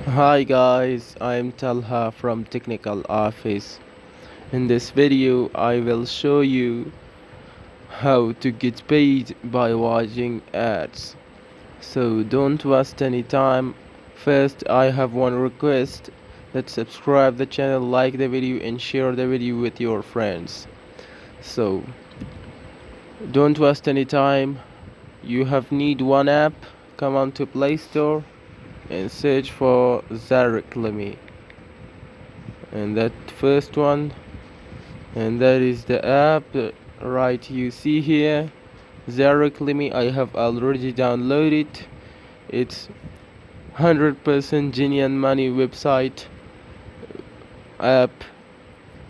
Hi guys, I'm Talha from Technical Office. In this video I will show you how to get paid by watching ads. So don't waste any time. First I have one request, that subscribe the channel, like the video and share the video with your friends. So don't waste any time. You have need one app. Come on to Play Store and search for Zareclamy, and that first one, and that is the app right you see here, Zareclamy. I have already downloaded. It's 100% genuine money website app.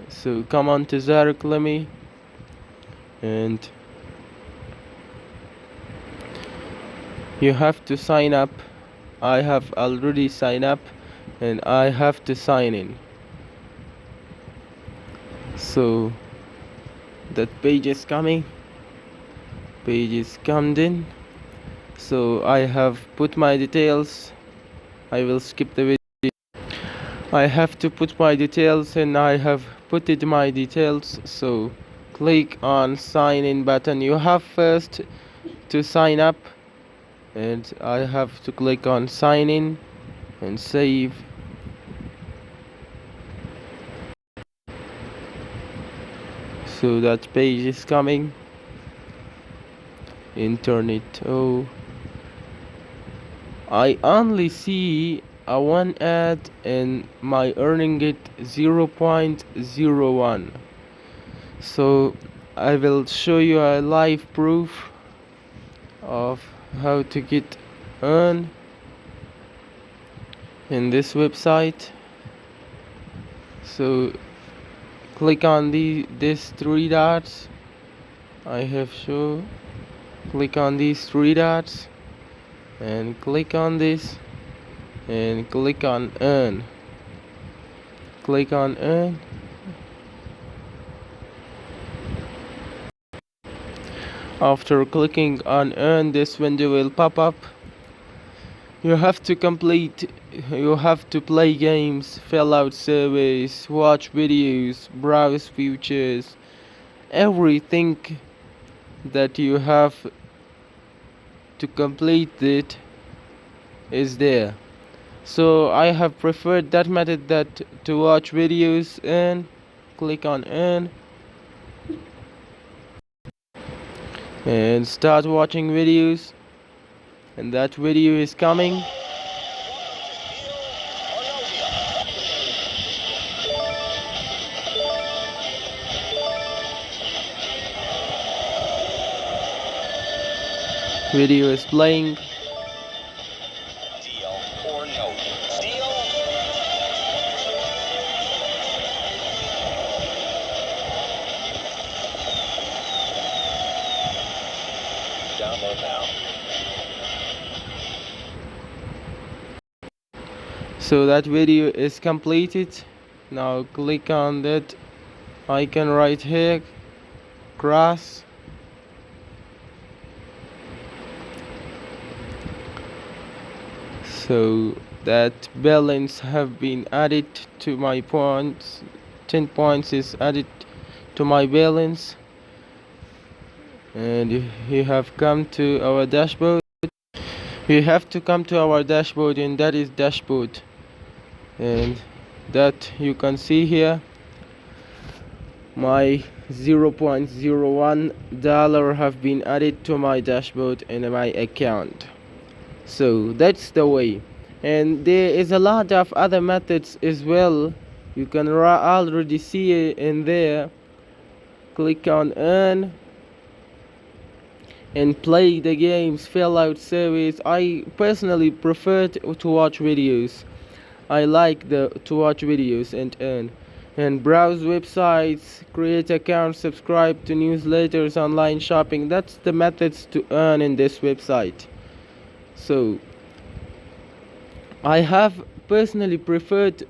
So come on to Zareclamy and you have to sign up. I have already signed up and I have to sign in. So that page is coming. Page is come in. So I have put my details. I will skip the video. I have to put my details and I have put it my details. So click on sign in button. You have first to sign up and I have to click on sign in and save. So that page is coming. Internet. Oh, I only see a one ad and my earning it 0.01. So I will show you a live proof of how to get earn in this website. So click on these three dots. I have shown. Click on these three dots and click on this and click on earn. Click on earn. After clicking on earn, this window will pop up. You have to play games, fill out surveys, watch videos, browse features. Everything that you have to complete it is there. So I have preferred that method, that to watch videos, and click on earn and start watching videos, and that video is coming. Video is playing. Deal or no deal? Download now. So that video is completed. Now click on that icon right here, cross. So that balance have been added to my points. 10 points is added to my balance, and you have come to our dashboard. You have to come to our dashboard, and that is dashboard, and that you can see here my $0.01 have been added to my dashboard in my account. So that's the way, and there is a lot of other methods as well. You can already see it in there. Click on earn and play the games, fill out surveys. I personally prefer to watch videos. I like to watch videos and earn, and browse websites, create accounts, subscribe to newsletters, online shopping. That's the methods to earn in this website. So I have personally preferred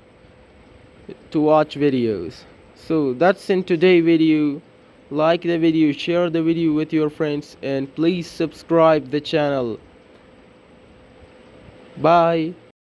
to watch videos. So that's in today's video. Like the video, share the video with your friends, and please subscribe the channel. Bye.